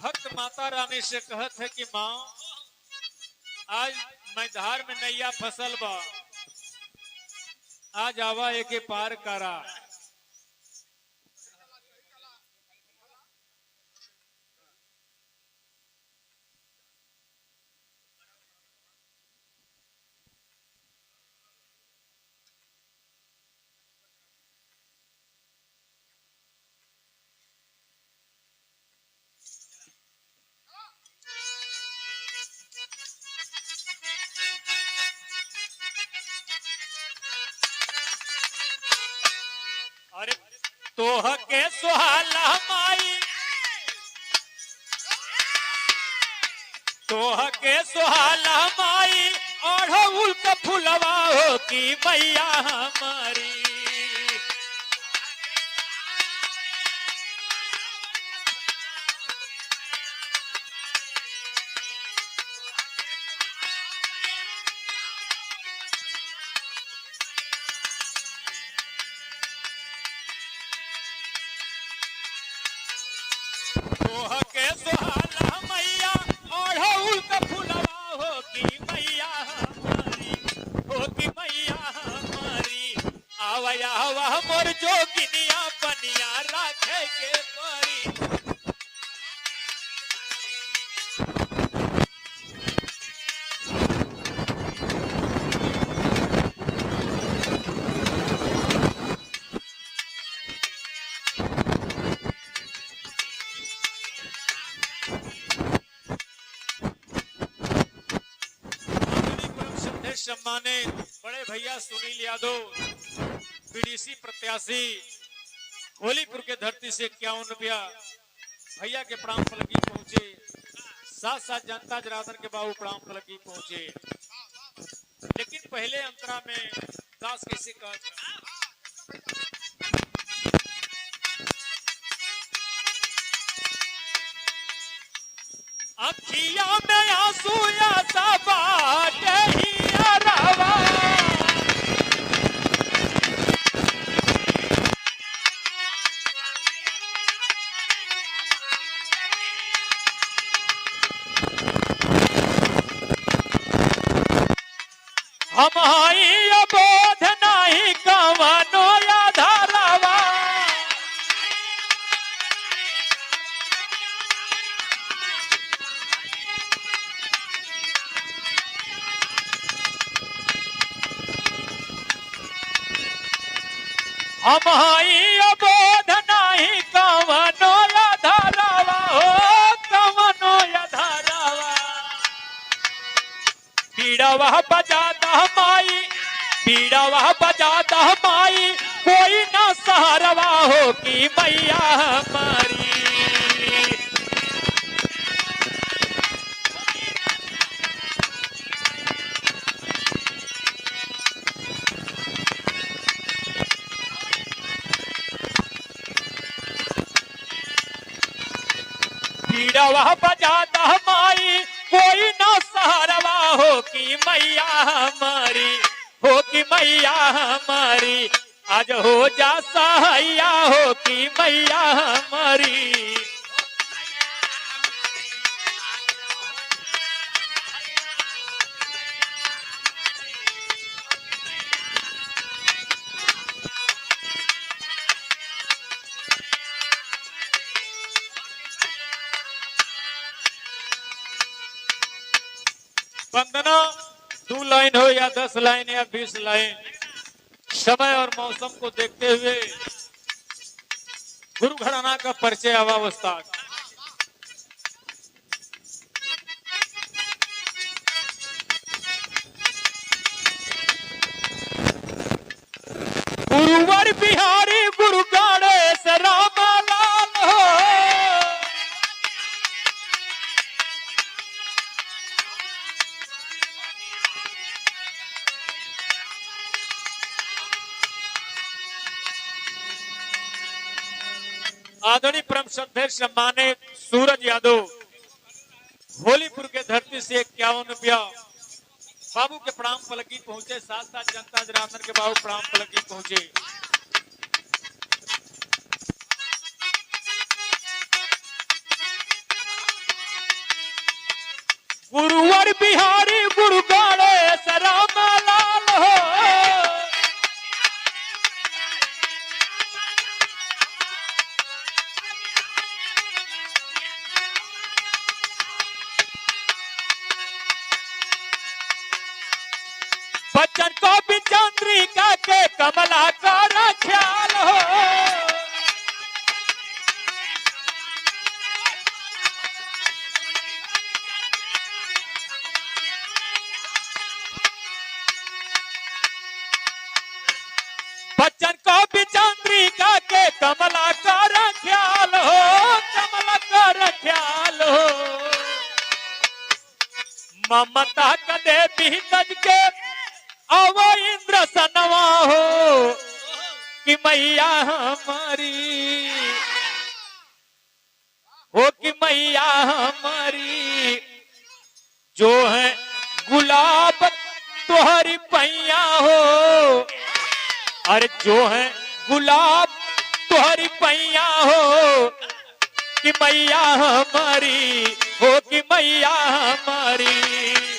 भक्त माता रानी से कहत है कि माँ आज मैं धार में नैया फसल बा, आज आवा एके पार करा। अरे तोह के सुहाला माई, तोह के सुहाला माई, अड़हुल का फुलवा हो की मैया हमारी। तोह के सुहाला मैया, अड़हुल का फुलवा हो की मैया हमारी, हो की मैया हमारी। आवया आवा मोर जोगिनिया बनिया राखे के परी। सम्माने बड़े भैया सुनील यादव, बीडीसी प्रत्याशी, होलीपुर के धरती से 51 रुपया भैया के प्राण फलकी पहुंचे। साथ साथ जनता जनार्दन के बाबू प्राण फलकी पहुंचे। लेकिन पहले अंतरा में दास कैसे कहता, अखिया में आंसू आता बाटे ही अरवा, हम आई अबोध नहीं कवनो आधारवा। हम आई अबोध नहीं कवनो आधारवा, हो कवनो आधारवा। पीड़ावा बजाता माई, पीड़ावा बजाता माई, कोई ना सहारवा हो की मैया हमारी। पीड़ावा बजाता माई, कोई ना सहारवा हो की मैया हमारी, हो की मैया हमारी। आज हो जा सहाया हो की मैया हमारी। वंदना 2 लाइन हो या 10 लाइन या 20 लाइन, समय और मौसम को देखते हुए गुरु घराना का परिचय अवस्था। गुरुवर बिहारी गुरु गणेश रामलाल हो, आदरणीय परम श्रद्धेय सम्मानित सूरज यादव, होलीपुर के धरती से 51 रुपया बाबू के प्राण फलकी पहुंचे। साथ साथ जनता जनार्दन के बाबू प्राण फलकी पहुंचे। कुंवर बिहारी गुरु गणेश राम लाल हो। बच्चन को भी चंद्रिका के कमला का ख्याल हो। बच्चन को भी चंद्रिका के कमला का ख्याल हो, कमला का ख्याल हो। ममता का देवी तज के अव इंद्र सनवा हो कि मैया हमारी हो, कि मैया हमारी जो है गुलाब तुहरी पैया हो। अरे जो है गुलाब तुहरी पैया हो कि मैया हमारी हो, कि मैया हमारी।